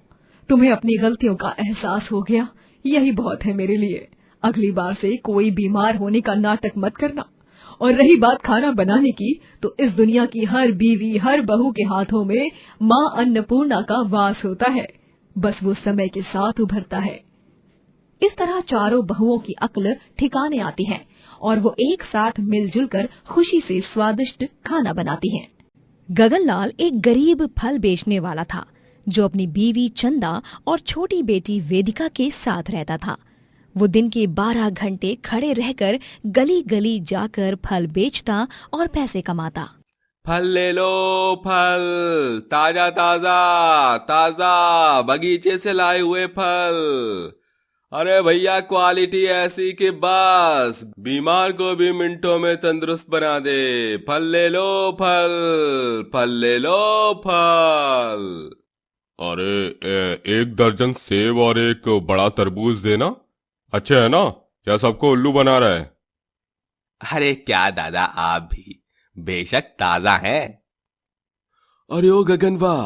तुम्हें अपनी गलतियों का एहसास हो गया, यही बहुत है मेरे लिए। अगली बार से कोई बीमार होने का नाटक मत करना। और रही बात खाना बनाने की, तो इस दुनिया की हर बीवी, हर बहू के हाथों में माँ अन्नपूर्णा का वास होता है, बस वो समय के साथ उभरता है। इस तरह चारों बहुओं की अक्ल ठिकाने आती है और वो एक साथ मिलजुल कर खुशी से स्वादिष्ट खाना बनाती हैं। गगनलाल एक गरीब फल बेचने वाला था जो अपनी बीवी चंदा और छोटी बेटी वेदिका के साथ रहता था। वो दिन के 12 घंटे खड़े रहकर गली गली जाकर फल बेचता और पैसे कमाता। फल ले लो, फल ताजा ताजा ताजा बगीचे से लाए हुए फल। अरे भैया, क्वालिटी ऐसी कि बस बीमार को भी मिनटों में तंदुरुस्त बना दे। फल ले लो, फल फल ले लो, फल। अरे 1 दर्जन सेब और एक बड़ा तरबूज देना। अच्छा है ना, या सबको उल्लू बना रहा है? अरे क्या दादा, आप भी बेशक ताजा है। अरे ओ गगनवा,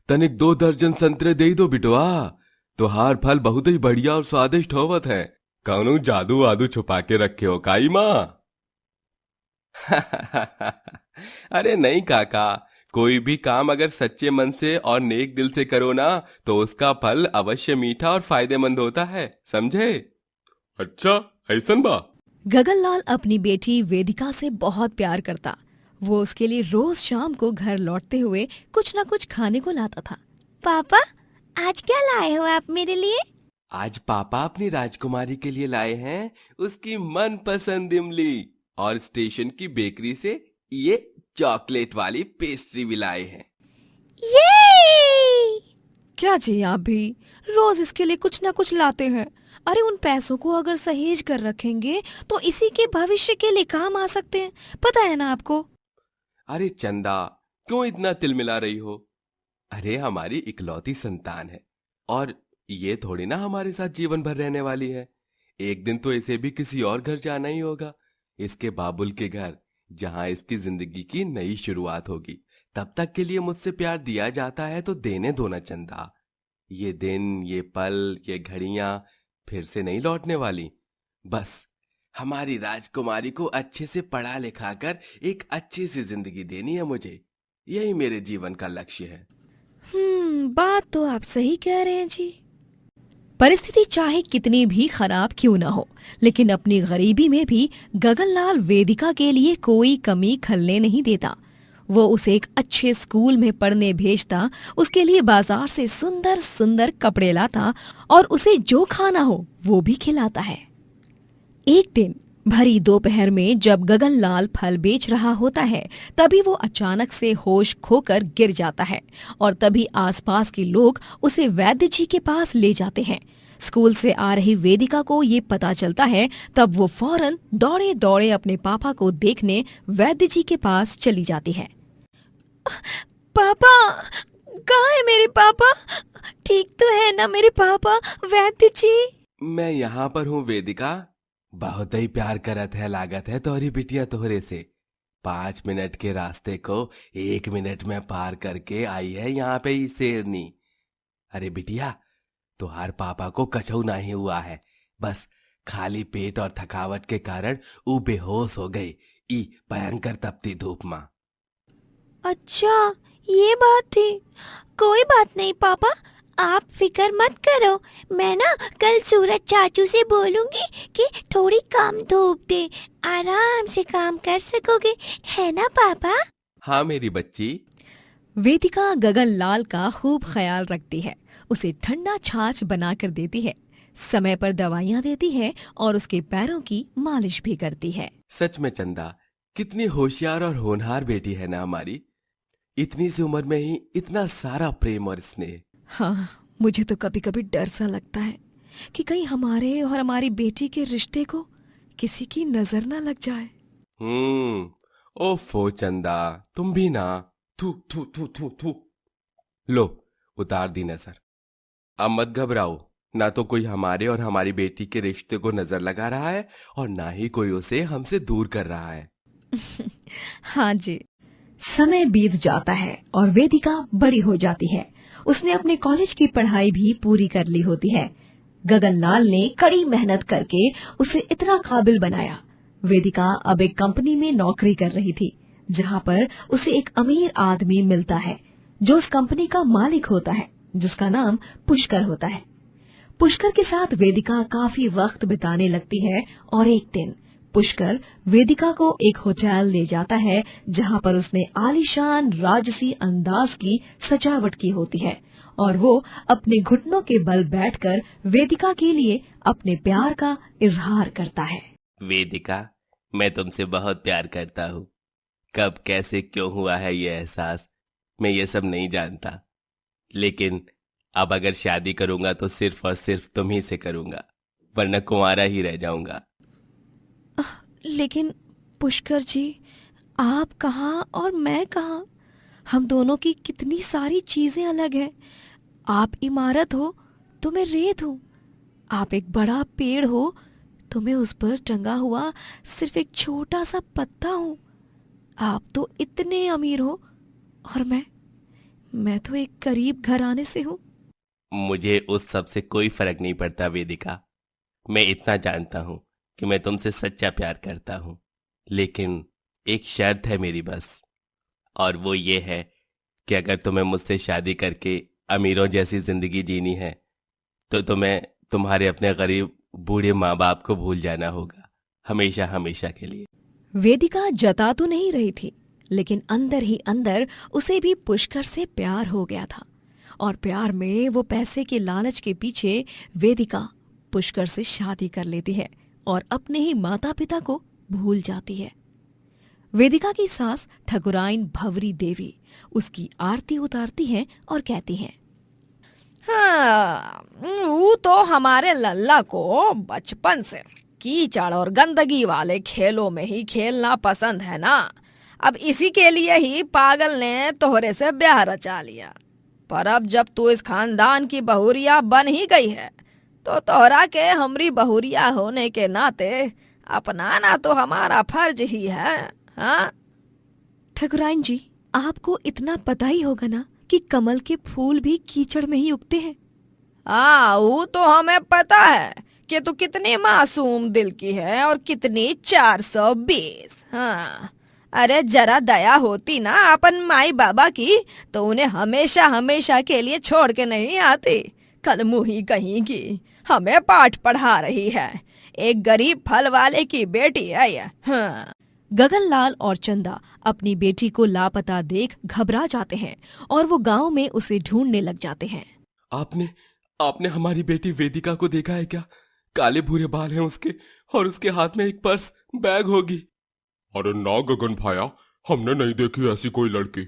तनिक 2 दर्जन संतरे दे दो बिटवा। तुहार फल बहुत ही बढ़िया और स्वादिष्ट होवत है। कौनो जादू वादू छुपा के रखे हो काई माँ? अरे नहीं काका, कोई भी काम अगर सच्चे मन से और नेक दिल से करो ना तो उसका फल अवश्य मीठा और फायदेमंद होता है, समझे? अच्छा ऐसन बा? गगनलाल अपनी बेटी वेदिका से बहुत प्यार करता। वो उसके लिए रोज शाम को घर लौटते हुए कुछ न कुछ खाने को लाता था। पापा, आज क्या लाए हो आप मेरे लिए? आज पापा अपनी राजकुमारी के लिए लाए हैं उसकी मनपसंद इमली, और स्टेशन की बेकरी से ये चॉकलेट वाली पेस्ट्री भी लाए हैं। ये क्या जी, आप भी रोज इसके लिए कुछ न कुछ लाते हैं। अरे उन पैसों को अगर सहेज कर रखेंगे तो इसी के भविष्य के लिए काम आ सकते हैं, पता है ना आपको? अरे चंदा, क्यों इतना तिलमिला रही हो? अरे हमारी इकलौती संतान है और ये थोड़ी ना हमारे साथ जीवन भर रहने वाली है। एक दिन तो इसे भी किसी और घर जाना ही होगा, इसके बाबुल के घर, जहां इसकी जिंदगी की नई शुरुआत होगी। तब तक के लिए मुझसे प्यार दिया जाता है तो देने दो ना चंदा। ये दिन, ये पल, ये घड़ियां फिर से नहीं लौटने वाली। बस हमारी राजकुमारी को अच्छे से पढ़ा लिखा कर एक अच्छी सी जिंदगी देनी है मुझे। यही मेरे जीवन का लक्ष्य है। बात तो आप सही कह रहे हैं जी। परिस्थिति चाहे कितनी भी खराब क्यों ना हो, लेकिन अपनी गरीबी में भी गगनलाल वेदिका के लिए कोई कमी खलने नहीं देता। वो उसे एक अच्छे स्कूल में पढ़ने भेजता, उसके लिए बाजार से सुंदर सुंदर कपड़े लाता और उसे जो खाना हो वो भी खिलाता है। एक दिन भरी दोपहर में जब गगनलाल फल बेच रहा होता है, तभी वो अचानक से होश खोकर गिर जाता है और तभी आसपास के लोग उसे वैद्य जी के पास ले जाते हैं। स्कूल से आ रही वेदिका को ये पता चलता है, तब वो फौरन दौड़े दौड़े अपने पापा को देखने वैद्य जी के पास चली जाती है। पापा, कहाँ है मेरे पापा? ठीक तो है ना मेरे पापा? वैद्य जी, मैं यहाँ पर हूँ वेदिका। बहुत ही प्यार करत है लागत है तोहरी बिटिया तोहरे से। 5 मिनट के रास्ते को 1 मिनट में पार करके आई है यहाँ पे ही शेरनी। अरे बिटिया, तुहार पापा को कछू नहीं हुआ है, बस खाली पेट और थकावट के कारण वो बेहोश हो गई ई भयंकर तपती धूप में। अच्छा ये बात थी। कोई बात नहीं पापा, आप फिक्र मत करो। मैं ना कल सूरज चाचू से बोलूंगी कि थोड़ी कम धूप दे, आराम से काम कर सकोगे, है ना पापा? हाँ मेरी बच्ची। वेदिका गगनलाल का खूब ख्याल रखती है, उसे ठंडा छाछ बनाकर देती है, समय पर दवाइयाँ देती है और उसके पैरों की मालिश भी करती है। सच में चंदा, कितनी होशियार और होनहार बेटी है ना हमारी। इतनी सी उम्र में ही इतना सारा प्रेम और स्नेह। हाँ, मुझे तो कभी कभी डर सा लगता है कि कहीं हमारे और हमारी बेटी के रिश्ते को किसी की नजर ना लग जाए। ओफो चंदा, तुम भी ना। थू थू थू थू थू। लो, उतार दी नजर। अब मत घबराओ, ना तो कोई हमारे और हमारी बेटी के रिश्ते को नजर लगा रहा है और ना ही कोई उसे हमसे दूर कर रहा है। हाँ जी। समय बीत जाता है और वेदिका बड़ी हो जाती है। उसने अपने कॉलेज की पढ़ाई भी पूरी कर ली होती है। गगनलाल ने कड़ी मेहनत करके उसे इतना काबिल बनाया। वेदिका अब एक कंपनी में नौकरी कर रही थी, जहाँ पर उसे एक अमीर आदमी मिलता है जो उस कंपनी का मालिक होता है, जिसका नाम पुष्कर होता है। पुष्कर के साथ वेदिका काफी वक्त बिताने लगती है और एक दिन पुष्कर वेदिका को एक होटल ले जाता है जहां पर उसने आलीशान राजसी अंदाज की सजावट की होती है और वो अपने घुटनों के बल बैठकर वेदिका के लिए अपने प्यार का इजहार करता है। वेदिका, मैं तुमसे बहुत प्यार करता हूँ। कब कैसे क्यों हुआ है ये एहसास, मैं ये सब नहीं जानता, लेकिन अब अगर शादी करूंगा तो सिर्फ और सिर्फ तुम ही से करूंगा, वरना कुंवारा ही रह जाऊंगा। लेकिन पुष्कर जी, आप कहाँ और मैं कहाँ? हम दोनों की कितनी सारी चीजें अलग हैं। आप इमारत हो तो मैं रेत हूँ, आप एक बड़ा पेड़ हो तो मैं उस पर टंगा हुआ सिर्फ एक छोटा सा पत्ता हूँ। आप तो इतने अमीर हो और मैं तो एक गरीब घराने से हूँ। मुझे उस सब से कोई फर्क नहीं पड़ता वेदिका। मैं इतना जानता हूँ कि मैं तुमसे सच्चा प्यार करता हूँ, लेकिन एक शर्त है मेरी बस, और वो ये है कि अगर तुम्हें मुझसे शादी करके अमीरों जैसी जिंदगी जीनी है तो तुम्हें तुम्हारे अपने गरीब बूढ़े माँ बाप को भूल जाना होगा, हमेशा हमेशा के लिए। वेदिका जता तो नहीं रही थी, लेकिन अंदर ही अंदर उसे भी पुष्कर से प्यार हो गया था और प्यार में वो पैसे के लालच के पीछे वेदिका पुष्कर से शादी कर लेती है और अपने ही माता पिता को भूल जाती है। वेदिका की सास ठकुराइन भवरी देवी उसकी आरती उतारती हैं और कहती हैं, हाँ, वो तो हमारे लल्ला को बचपन से कीचड़ और गंदगी वाले खेलों में ही खेलना पसंद है ना। अब इसी के लिए ही पागल ने तोहरे से ब्याह रचा लिया। पर अब जब तू इस खानदान की बहुरिया बन ही गई है तो तोहरा के हमरी बहुरिया होने के नाते अपनाना तो हमारा फर्ज ही है। हाँ ठकुराइन जी, आपको इतना पता ही होगा ना कि कमल के फूल भी कीचड़ में ही उगते हैं। हाँ, वो तो हमें पता है कि तू कितनी मासूम दिल की है और कितनी 420। हाँ, अरे जरा दया होती ना अपन माई बाबा की तो उन्हें हमेशा हमेशा के लिए छोड़ के नहीं आती। कल मुही कहीं की हमें पाठ पढ़ा रही है, एक गरीब फल वाले की बेटी है ये। हाँ। गगनलाल और चंदा अपनी बेटी को लापता देख घबरा जाते हैं और वो गांव में उसे ढूंढने लग जाते हैं। आपने हमारी बेटी वेदिका को देखा है क्या? काले भूरे बाल हैं उसके और उसके हाथ में एक पर्स बैग होगी। अरे ना गगन भाया, हमने नहीं देखी ऐसी कोई लड़की।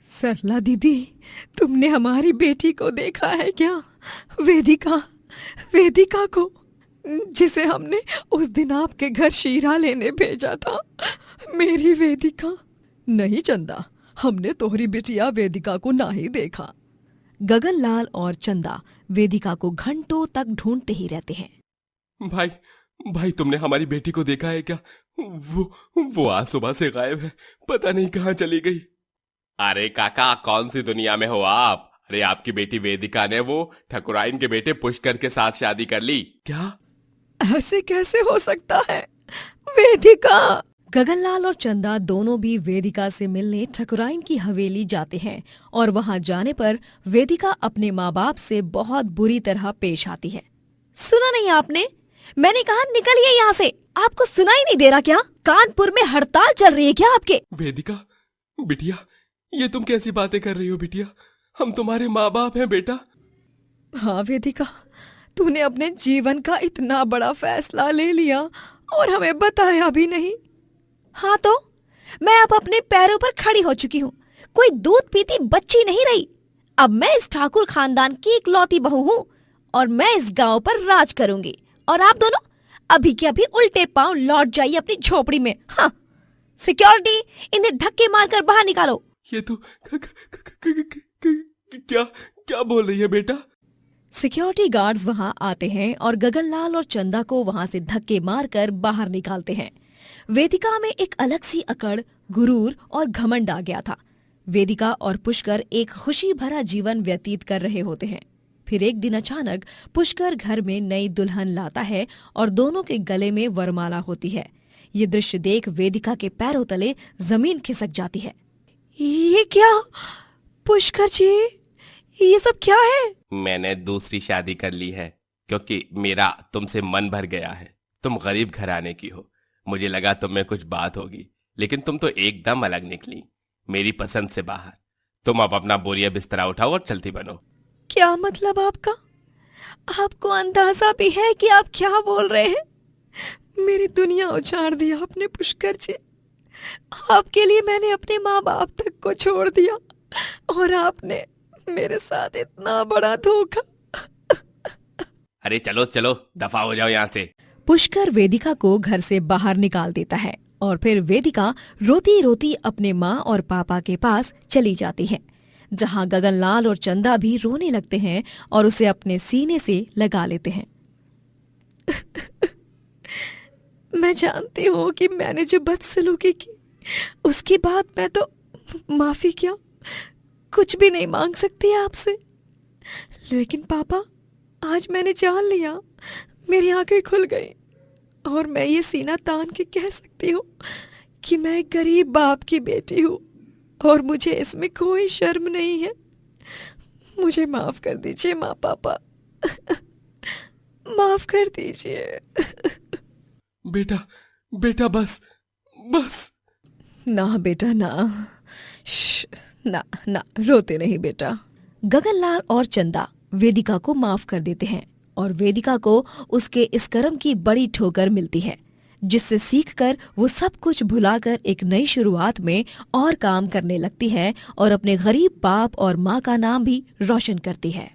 सरला दीदी, तुमने हमारी बेटी को देखा है क्या? वेदिका को, जिसे हमने उस दिन आपके घर शीरा लेने भेजा था। मेरी वेदिका। नहीं चंदा, हमने तोहरी बिटिया वेदिका को ना ही देखा। गगनलाल और चंदा वेदिका को घंटों तक ढूंढते ही रहते हैं। भाई तुमने हमारी बेटी को देखा है क्या? वो आज सुबह से गायब है, पता नहीं कहाँ चली गई। अरे काका, कौन सी दुनिया में हो आप? अरे आपकी बेटी वेदिका ने वो ठकुराइन के बेटे पुष्कर के साथ शादी कर ली। क्या? ऐसे कैसे हो सकता है? वेदिका। गगनलाल और चंदा दोनों भी वेदिका से मिलने ठकुराइन की हवेली जाते हैं और वहां जाने पर वेदिका अपने माँ बाप से बहुत बुरी तरह पेश आती है। सुना नहीं आपने? मैंने कहा निकलिए यहाँ से। आपको सुनाई नहीं दे रहा क्या? कानपुर में हड़ताल चल रही है क्या आपके? वेदिका, बिटिया, ये तुम कैसी बातें कर रही हो बिटिया? हम तुम्हारे माँ बाप हैं बेटा। हाँ वेदिका, तूने अपने जीवन का इतना बड़ा फैसला ले लिया और हमें बताया भी नहीं। हाँ तो मैं अब अपने पैरों पर खड़ी हो चुकी हूँ, कोई दूध पीती बच्ची नहीं रही। अब मैं इस ठाकुर खानदान की इकलौती बहू हूँ और मैं इस गांव पर राज करूंगी। और आप दोनों अभी के अभी उल्टे पांव लौट जाइए अपनी झोपड़ी में। हाँ, सिक्योरिटी, इन्हें धक्के मारकर बाहर निकालो। ये तो क्या बोल रही है बेटा? सिक्योरिटी गार्ड्स वहां आते हैं और गगनलाल और चंदा को वहां से धक्के मारकर बाहर निकालते हैं। वेदिका में एक अलग सी अकड़, गुरूर और घमंड आ गया था। वेदिका और पुष्कर एक खुशी भरा जीवन व्यतीत कर रहे होते हैं। फिर एक दिन अचानक पुष्कर घर में नई दुल्हन लाता है और दोनों के गले में वरमाला होती है। ये दृश्य देख वेदिका के पैरों तले जमीन खिसक जाती है। ये क्या? पुष्कर जी, ये सब क्या है? मैंने दूसरी शादी कर ली है, क्योंकि मेरा तुमसे मन भर गया है। तुम गरीब घराने की हो, मुझे लगा तुम में कुछ बात होगी, लेकिन तुम तो एकदम अलग निकली, मेरी पसंद से बाहर। तुम अब अपना बोरिया बिस्तरा उठाओ और चलती बनो। क्या मतलब आपका? आपको अंदाजा भी है कि आप क्या बोल रहे हैं? मेरी दुनिया उजाड़ दी आपने पुष्कर जी। आपके लिए मैंने अपने माँ बाप तक को छोड़ दिया और आपने मेरे साथ इतना बड़ा धोखा। अरे चलो चलो, दफा हो जाओ यहाँ से। पुष्कर वेदिका को घर से बाहर निकाल देता है और फिर वेदिका रोती रोती अपने माँ और पापा के पास चली जाती है, जहाँ गगनलाल और चंदा भी रोने लगते हैं और उसे अपने सीने से लगा लेते हैं। मैं जानती हूँ कि मैंने जो बदसलूकी की, उसके बाद मैं तो माफी क्या कुछ भी नहीं मांग सकती आपसे। लेकिन पापा, आज मैंने जान लिया, मेरी आंखें खुल गई और मैं ये सीना तान के कह सकती हूँ कि मैं एक गरीब बाप की बेटी हूँ और मुझे इसमें कोई शर्म नहीं है। मुझे माफ कर दीजिए माँ पापा, माफ कर दीजिए। बेटा बेटा, बस बस। ना बेटा ना, ना ना, रोते नहीं बेटा। गगनलाल और चंदा वेदिका को माफ कर देते हैं और वेदिका को उसके इस कर्म की बड़ी ठोकर मिलती है, जिससे सीखकर वो सब कुछ भुलाकर एक नई शुरुआत में और काम करने लगती है और अपने गरीब बाप और माँ का नाम भी रोशन करती है।